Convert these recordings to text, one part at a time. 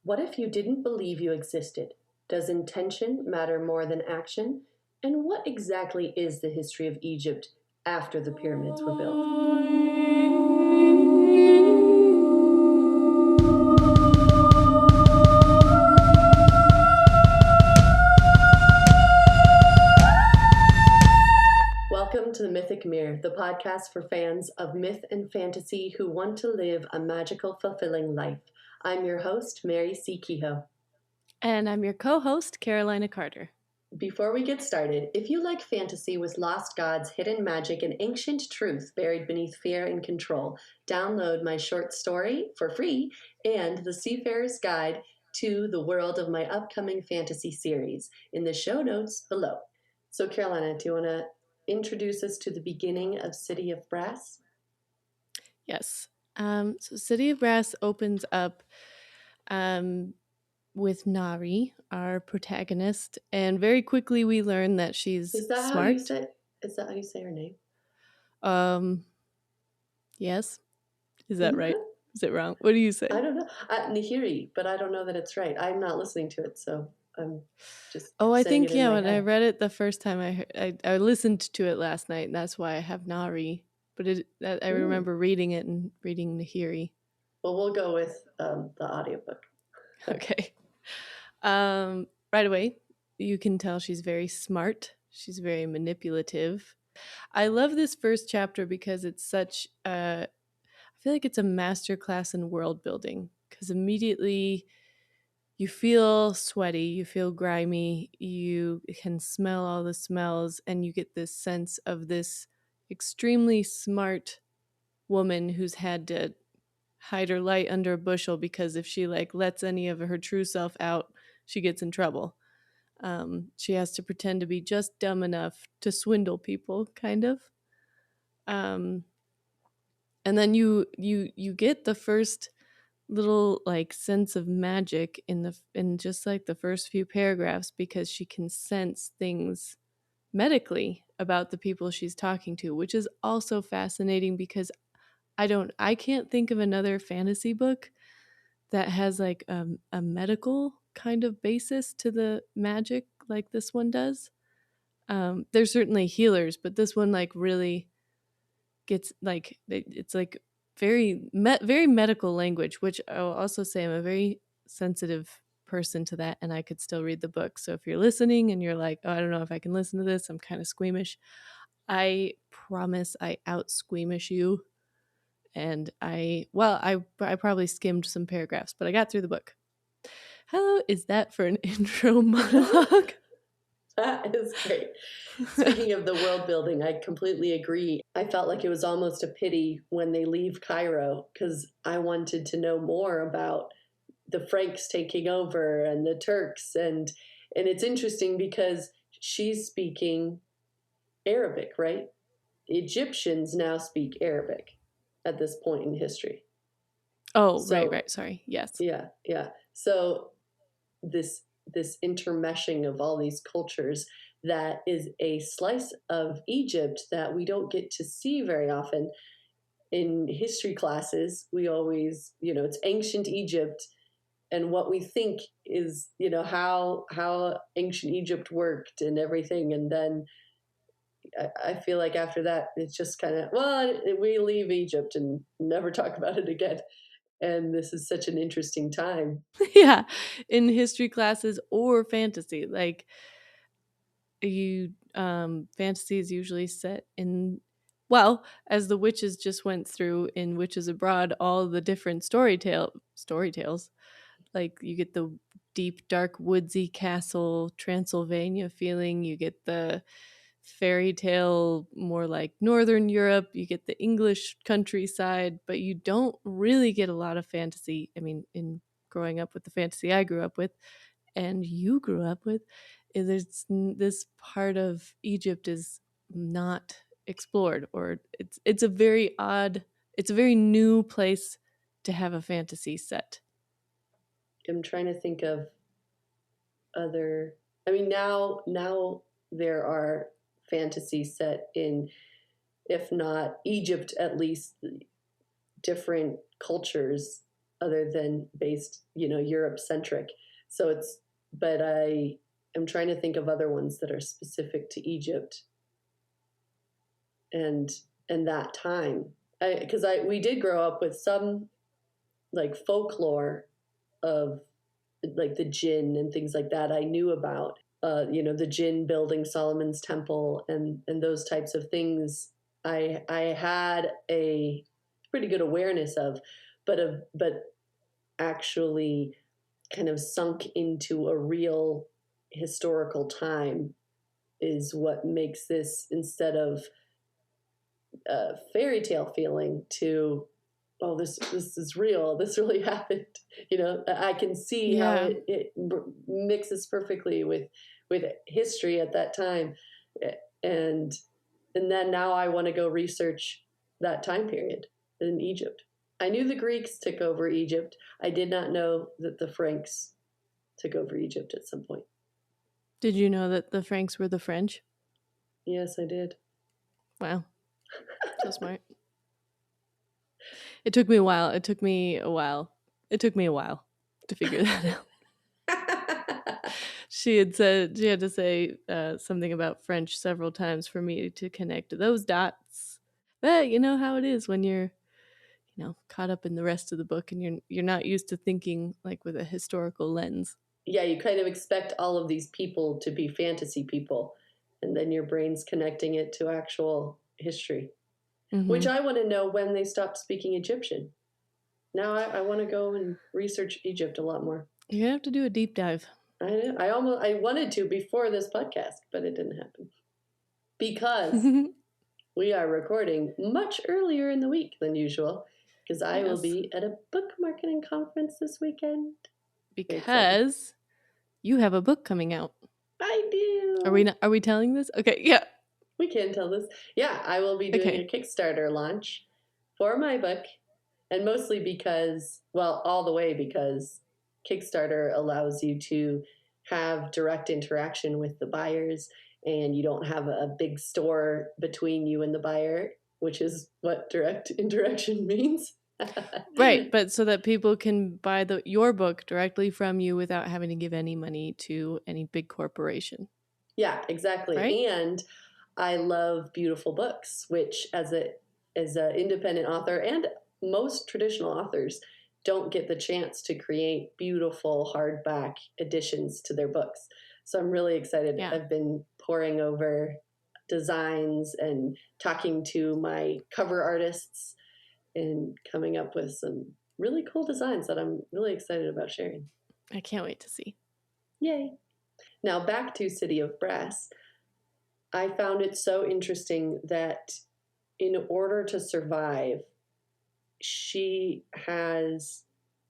What if you didn't believe you existed? Does intention matter more than action? And what exactly is the history of Egypt after the pyramids were built? Welcome to the Mythic Mirror, the podcast for fans of myth and fantasy who want to live a magical, fulfilling life. I'm your host, Mary C Kehoe. And I'm your co-host, Carolina Carter. Before we get started, if you like fantasy with lost gods, hidden magic, and ancient truth buried beneath fear and control, download my short story for free and the Seafarer's Guide to the world of my upcoming fantasy series in the show notes below. So, Carolina, do you want to introduce us to the beginning of City of Brass? Yes. So City of Brass opens up with Nari, our protagonist, and very quickly we learn that she's Is that how you smart. say? Is that how you say her name? Yes. Is that right? Is it wrong? What do you say? I don't know. Nahiri, but I don't know that it's right. I'm not listening to it, so I'm just I saying think it in my when I head. read it the first time I listened to it last night, and that's why I have Nari. But I remember reading it and reading Nahiri. Well, we'll go with the audiobook. Okay. Right away, you can tell she's very smart. She's very manipulative. I love this first chapter because it's such I feel like it's a masterclass in world building because immediately you feel sweaty, you feel grimy, you can smell all the smells, and you get this sense of this extremely smart woman who's had to hide her light under a bushel because if she lets any of her true self out, she gets in trouble. She has to pretend to be just dumb enough to swindle people, kind of. Um, and then you get the first little sense of magic in just the first few paragraphs because she can sense things medically about the people she's talking to, which is also fascinating because I can't think of another fantasy book that has a medical kind of basis to the magic like this one does. There's certainly healers, but this one really gets it's very medical language, which I'll also say I'm a very sensitive person to that, and I could still read the book. So if you're listening and you're like, oh, I don't know if I can listen to this, I'm kind of squeamish. I promise I out squeamish you. And I probably skimmed some paragraphs, but I got through the book. How is that for an intro monologue? That is great. Speaking of the world building, I completely agree. I felt like it was almost a pity when they leave Cairo because I wanted to know more about the Franks taking over and the Turks, and it's interesting because she's speaking Arabic, right? Egyptians now speak Arabic at this point in history. Oh, So right. Sorry. Yes. yeah. So this intermeshing of all these cultures that is a slice of Egypt that we don't get to see very often in history classes. We always, it's ancient Egypt and what we think is, how ancient Egypt worked and everything, and then I feel like after that it's just kind of, well, we leave Egypt and never talk about it again. And this is such an interesting time. Yeah, in history classes or fantasy, you fantasy is usually set in, well, as the witches just went through in Witches Abroad, all the different storytales. Like you get the deep dark woodsy castle Transylvania feeling, you get the fairy tale more like Northern Europe, you get the English countryside, but you don't really get a lot of fantasy. I mean, in growing up with the fantasy I grew up with and you grew up with, is this part of Egypt is not explored, or it's a very odd, it's a very new place to have a fantasy set. I'm trying to think of other. I mean, now there are fantasies set in, if not Egypt, at least different cultures. other than based, Europe centric. So but I am trying to think of other ones that are specific to Egypt and that time. Because we did grow up with some like folklore of like the jinn and things like that I knew about. The jinn building Solomon's temple and those types of things. I had a pretty good awareness of, but actually kind of sunk into a real historical time is what makes this, instead of a fairy tale feeling, to this is real, this really happened. I can see how Yeah. it mixes perfectly with history at that time, and then now I want to go research that time period in Egypt. I knew the Greeks took over Egypt. I did not know that the Franks took over Egypt at some point. Did you know that the Franks were the French? Yes, I did. Wow. So smart. It took me a while. It took me a while to figure that out. She had to say something about French several times for me to connect those dots. But you know how it is when you're, caught up in the rest of the book and you're not used to thinking like with a historical lens. Yeah, you kind of expect all of these people to be fantasy people, and then your brain's connecting it to actual history. Mm-hmm. Which I want to know when they stopped speaking Egyptian. Now I want to go and research Egypt a lot more. You're gonna have to do a deep dive. I know. I wanted to before this podcast, but it didn't happen because we are recording much earlier in the week than usual, because I will be at a book marketing conference this weekend. Because you have a book coming out. I do. Are we telling this? Okay, yeah. We can tell this. Yeah, I will be doing a Kickstarter launch for my book, and mostly because, all the way because Kickstarter allows you to have direct interaction with the buyers, and you don't have a big store between you and the buyer, which is what direct interaction means. Right, but so that people can buy your book directly from you without having to give any money to any big corporation. Yeah, exactly. Right? And I love beautiful books, which as an independent author, and most traditional authors don't get the chance to create beautiful hardback editions to their books. So I'm really excited. Yeah. I've been poring over designs and talking to my cover artists and coming up with some really cool designs that I'm really excited about sharing. I can't wait to see. Yay. Now back to City of Brass. I found it so interesting that in order to survive, she has,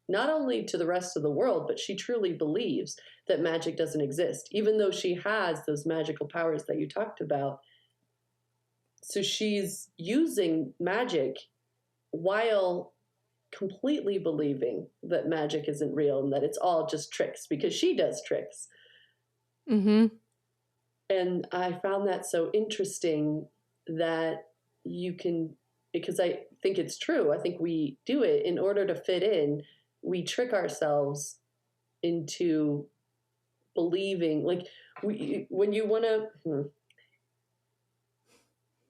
not only to the rest of the world, but she truly believes that magic doesn't exist, even though she has those magical powers that you talked about. So she's using magic while completely believing that magic isn't real and that it's all just tricks, because she does tricks. Mm-hmm. And I found that so interesting that you can, because I think it's true. I think we do it in order to fit in. We trick ourselves into believing, like when you want to,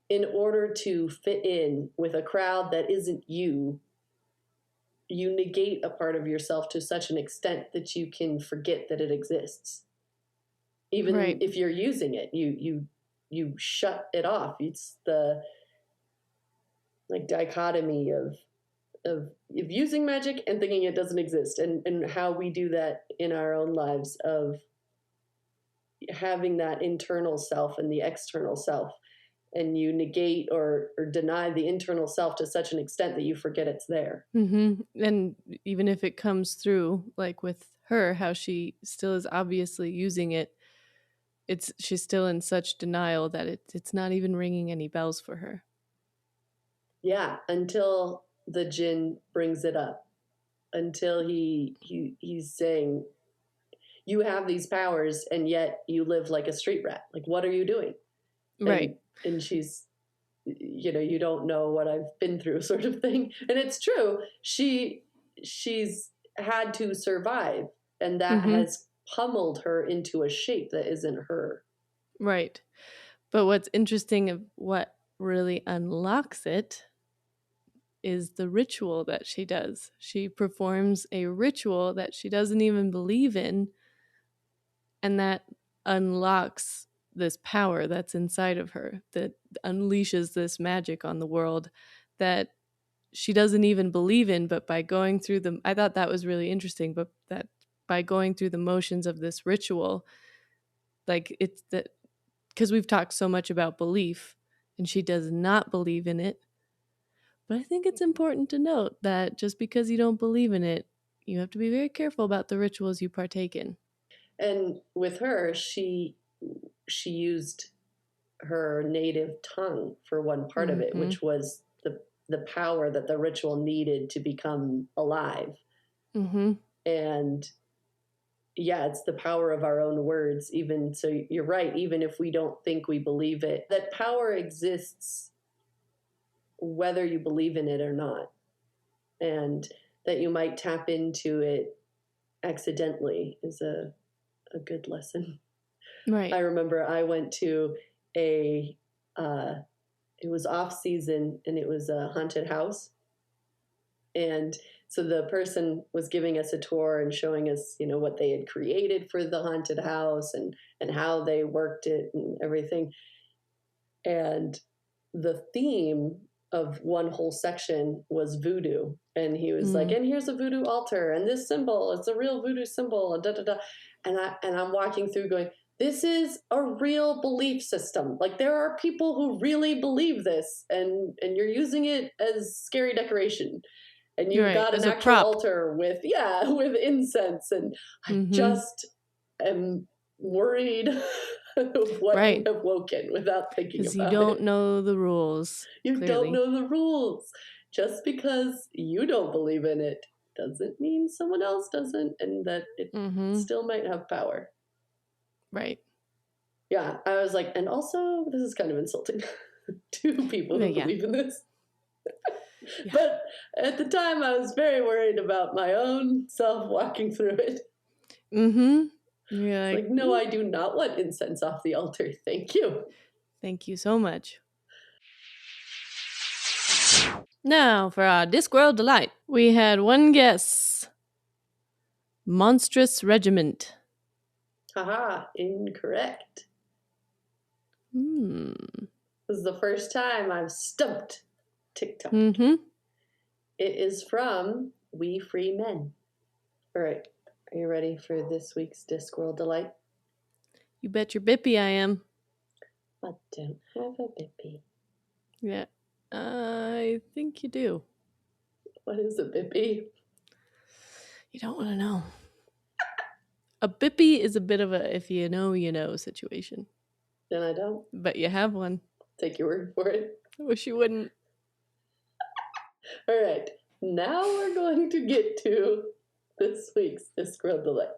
in order to fit in with a crowd that isn't you, you negate a part of yourself to such an extent that you can forget that it exists. Even if you're using it, you shut it off. It's the dichotomy of using magic and thinking it doesn't exist, and how we do that in our own lives, of having that internal self and the external self, and you negate or deny the internal self to such an extent that you forget it's there. Mm-hmm. And even if it comes through, like with her, how she still is obviously using it, she's still in such denial that it's not even ringing any bells for her. Yeah, until the djinn brings it up, until he's saying, you have these powers and yet you live like a street rat. Like, what are you doing? Right. And she's, you don't know what I've been through, sort of thing. And it's true. She she's had to survive, and that Mm-hmm. has pummeled her into a shape that isn't her. Right. But what's interesting of what really unlocks it is the ritual that she does. She performs a ritual that she doesn't even believe in, and that unlocks this power that's inside of her, that unleashes this magic on the world that she doesn't even believe in. But by going through the, I thought that was really interesting, but that by going through the motions of this ritual, like it's that, because we've talked so much about belief and she does not believe in it. But I think it's important to note that just because you don't believe in it, you have to be very careful about the rituals you partake in. And with her, she used her native tongue for one part of it, Mm-hmm. which was the power that the ritual needed to become alive. Mm-hmm. And yeah, it's the power of our own words. Even so, you're right. Even if we don't think we believe it, that power exists whether you believe in it or not, and that you might tap into it accidentally is a good lesson. I Right. remember I went to a it was off season and it was a haunted house, and so the person was giving us a tour and showing us, what they had created for the haunted house and how they worked it and everything. And the theme of one whole section was voodoo. And he was like, Mm. and here's a voodoo altar, and this symbol, it's a real voodoo symbol, and da da da. And I'm walking through going, this is a real belief system. Like, there are people who really believe this, and you're using it as scary decoration. And You're you've right. got an As a actual prop. altar with, yeah, with incense. And I Mm-hmm. just am worried of what you Right. have woken without thinking Because you about don't it. know the rules, You don't clearly. know the rules. Just because you don't believe in it doesn't mean someone else doesn't, and that it Mm-hmm. still might have power. Right. Yeah, I was like, and also, this is kind of insulting to people who Yeah. believe in this. Yeah. But at the time, I was very worried about my own self walking through it. Mm-hmm. You're It's like, like, no, I do not want incense off the altar. Thank you. thank you so much. Now for our Discworld Delight. We had one guess. Monstrous Regiment. Haha, incorrect. Hmm. This is the first time I've stumped TikTok. Mm-hmm. It is from We Free Men. All right. Are you ready for this week's Discworld Delight? You bet your bippy I am. I don't have a bippy. Yeah. I think you do. What is a bippy? You don't want to know. A bippy is a bit of a if you know situation. Then I don't. But you have one. Take your word for it. I wish you wouldn't. All right. Now we're going to get to this week's Discworld Delight.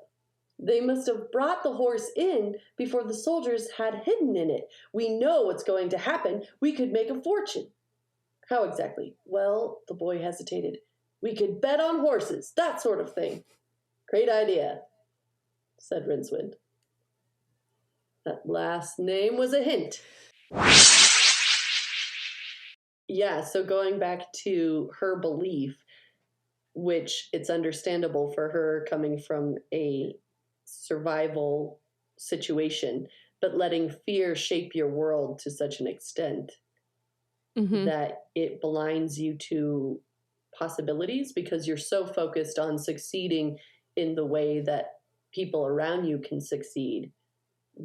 They must have brought the horse in before the soldiers had hidden in it. We know what's going to happen. We could make a fortune. How exactly? Well, the boy hesitated. We could bet on horses, that sort of thing. Great idea, said Rincewind. That last name was a hint. Yeah, so going back to her belief, which it's understandable for her coming from a survival situation, but letting fear shape your world to such an extent Mm-hmm. that it blinds you to possibilities because you're so focused on succeeding in the way that people around you can succeed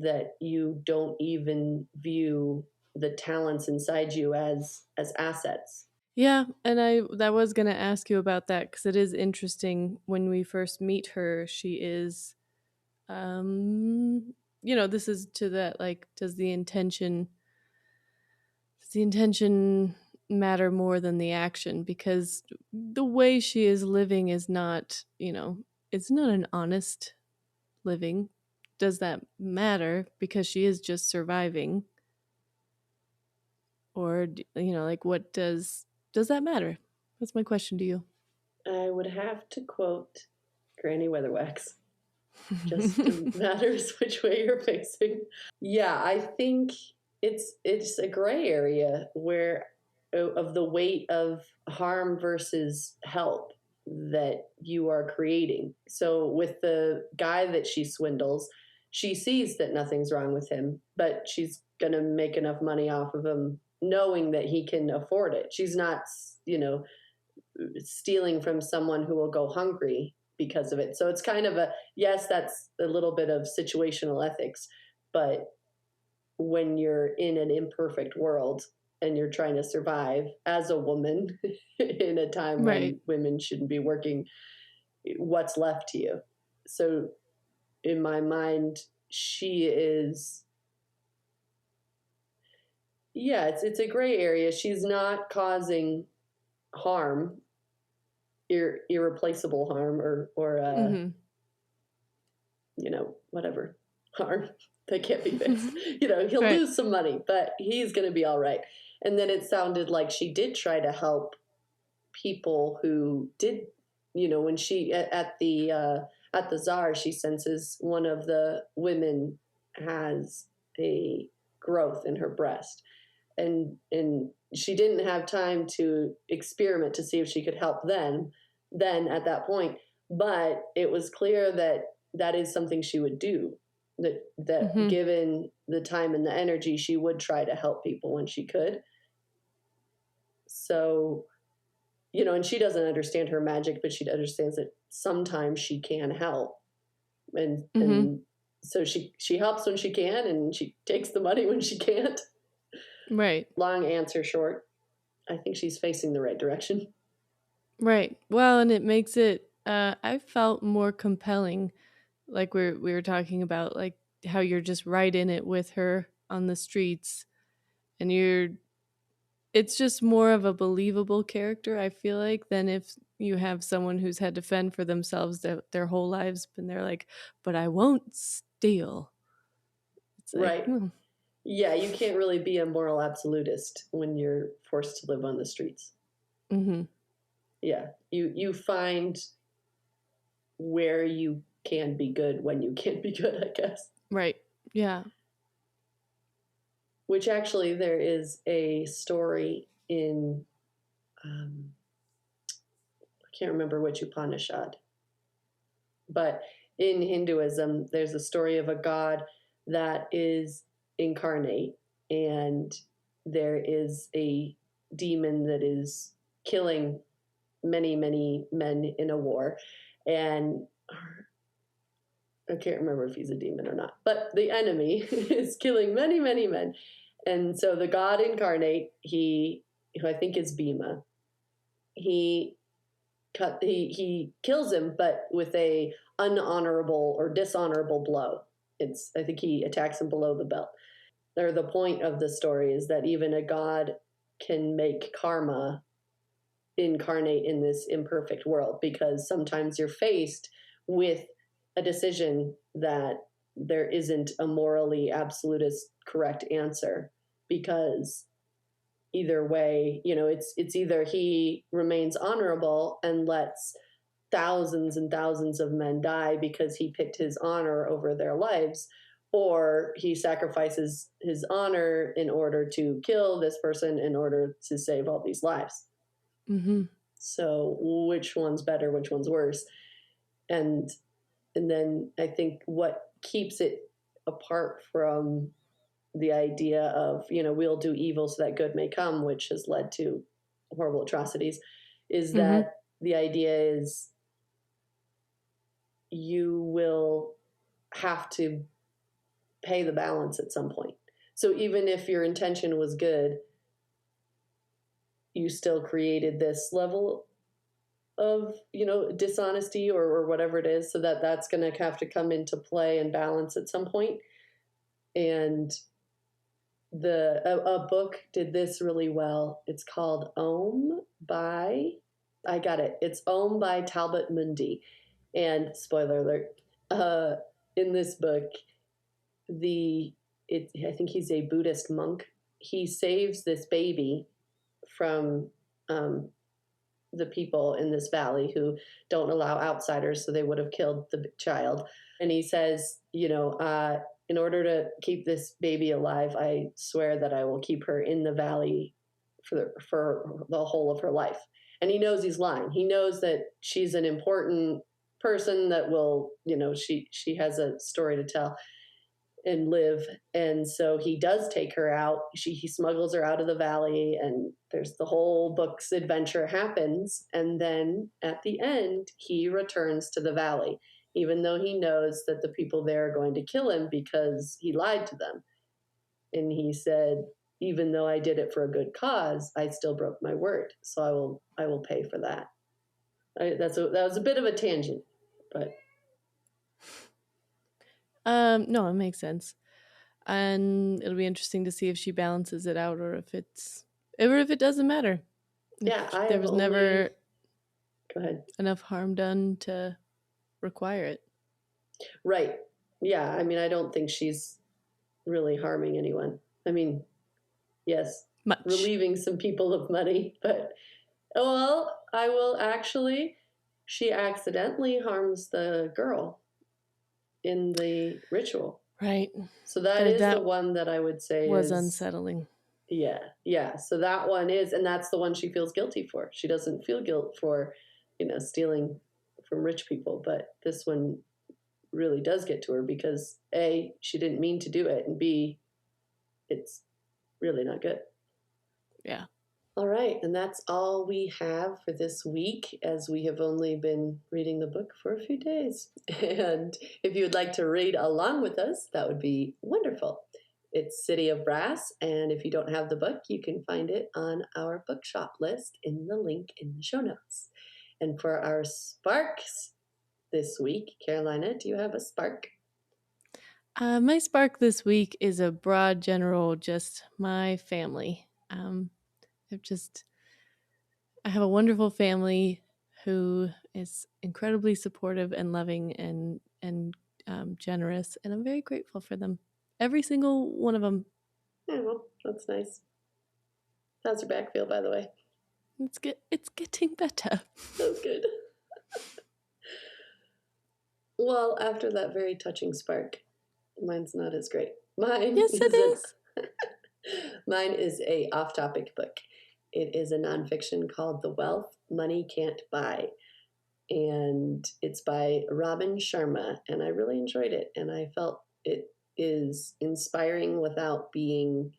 that you don't even view the talents inside you as assets. Yeah, and I was gonna ask you about that because it is interesting. When we first meet her, she is, this is to that, like, does the intention matter more than the action? Because the way she is living is not, it's not an honest living. Does that matter because she is just surviving? Or like, what does that matter? That's my question to you. I would have to quote Granny Weatherwax. Just matters which way you're facing. Yeah, I think it's a gray area where of the weight of harm versus help that you are creating. So with the guy that she swindles, she sees that nothing's wrong with him, but she's going to make enough money off of him knowing that he can afford it. She's not, stealing from someone who will go hungry because of it. So it's kind of yes, that's a little bit of situational ethics, but when you're in an imperfect world and you're trying to survive as a woman in a time Right. when women shouldn't be working, what's left to you? So in my mind, she is, yeah, it's a gray area. She's not causing harm, irreplaceable harm, or whatever harm that can't be fixed. He'll Right. lose some money, but he's going to be all right. And then it sounded like she did try to help people who did, when she at the czar, she senses one of the women has a growth in her breast, and she didn't have time to experiment to see if she could help then at that point, but it was clear that that is something she would do, that given the time and the energy, she would try to help people when she could. So, and she doesn't understand her magic, but she understands that sometimes she can help, and so she helps when she can, and she takes the money when she can't. Right. Long answer short, I think she's facing the right direction. Right. Well, and it makes it I felt more compelling, like we were talking about, like how you're just right in it with her on the streets, and it's just more of a believable character, I feel like, than if you have someone who's had to fend for themselves their whole lives and they're like, but I won't steal. It's like, Right. Yeah, you can't really be a moral absolutist when you're forced to live on the streets. Yeah, you find where you can be good when you can't be good, I guess. Right. Yeah. Which actually, there is a story in, I can't remember which Upanishad, but in Hinduism, there's a story of a god that is incarnate, and there is a demon that is killing many, many men in a war. And I can't remember if he's a demon or not, but the enemy is killing many, many men. And so the god incarnate, who I think is Bhima, he kills him, but with a unhonorable or dishonorable blow. I think he attacks him below the belt. Or the point of the story is that even a god can make karma incarnate in this imperfect world, because sometimes you're faced with a decision that there isn't a morally absolutist correct answer, because either way, it's either he remains honorable and lets thousands and thousands of men die because he picked his honor over their lives, or he sacrifices his honor in order to kill this person in order to save all these lives. So which one's better, which one's worse? And then I think what keeps it apart from the idea of, we'll do evil so that good may come, which has led to horrible atrocities, is that the idea is you will have to pay the balance at some point. So even if your intention was good, you still created this level of, dishonesty or whatever it is, so that's going to have to come into play and balance at some point. And a book did this really well. It's called Om by, I got it. It's Om by Talbot Mundy. And spoiler alert, in this book, I think he's a Buddhist monk. He saves this baby from the people in this valley who don't allow outsiders, so they would have killed the child. And he says, in order to keep this baby alive, I swear that I will keep her in the valley for the whole of her life. And he knows he's lying. He knows that she's an important person that will, she has a story to tell and live. And so he does take her out. He smuggles her out of the valley, and there's the whole book's adventure happens. And then at the end, he returns to the valley, even though he knows that the people there are going to kill him because he lied to them. And he said, even though I did it for a good cause, I still broke my word. So I will pay for that. That was a bit of a tangent, but no, it makes sense. And it'll be interesting to see if she balances it out, or if it doesn't matter. Yeah, there was never go ahead. enough harm done to require it. Right. Yeah, I mean, I don't think she's really harming anyone. I mean, yes, much relieving some people of money, but I will actually. She accidentally harms the girl in the ritual. Right. So that is the one that I would say was unsettling. Yeah. So that one is, and that's the one she feels guilty for. She doesn't feel guilt for, stealing from rich people, but this one really does get to her because A, she didn't mean to do it, and B, it's really not good. Yeah. All right, and that's all we have for this week, as we have only been reading the book for a few days. And if you would like to read along with us, that would be wonderful. It's City of Brass, and if you don't have the book, you can find it on our bookshop list in the link in the show notes. And for our sparks this week, Carolina, do you have a spark? My spark this week is a broad general, just my family. I have a wonderful family who is incredibly supportive and loving and generous, and I'm very grateful for them. Every single one of them. Yeah, well, that's nice. How's your back feel, by the way? It's getting better. Oh, good. Well, after that very touching spark, mine's not as great. Yes, it is. Mine is a off-topic book. It is a nonfiction called The Wealth Money Can't Buy. And it's by Robin Sharma. And I really enjoyed it. And I felt it is inspiring without being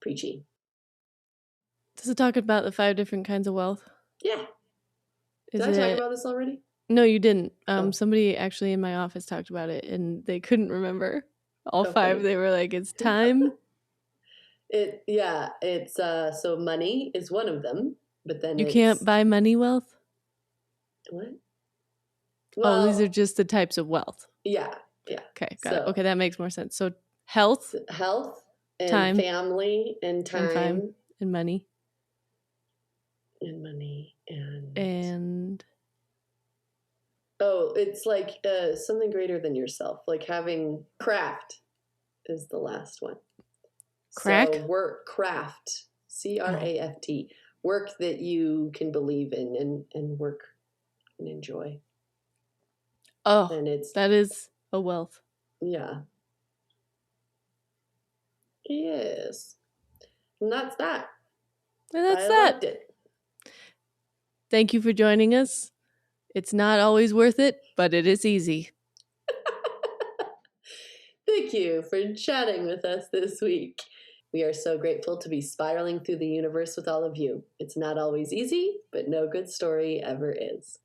preachy. Does it talk about the 5 different kinds of wealth? Yeah. Did I talk about this already? No, you didn't. Somebody actually in my office talked about it, and they couldn't remember all 5. Funny. They were like, "It's time." It's so money is one of them, but then you can't buy money wealth. What? Well, these are just the types of wealth. Yeah. Okay, got it. Okay, that makes more sense. So health, and time, family, and time, and money, and it's like something greater than yourself, like having craft is the last one. Crack? So work, craft, craft, work that you can believe in and work and enjoy. Oh, and that is a wealth. Yeah. Yes. And that's that. And that's that. Loved it. Thank you for joining us. It's not always worth it, but it is easy. Thank you for chatting with us this week. We are so grateful to be spiraling through the universe with all of you. It's not always easy, but no good story ever is.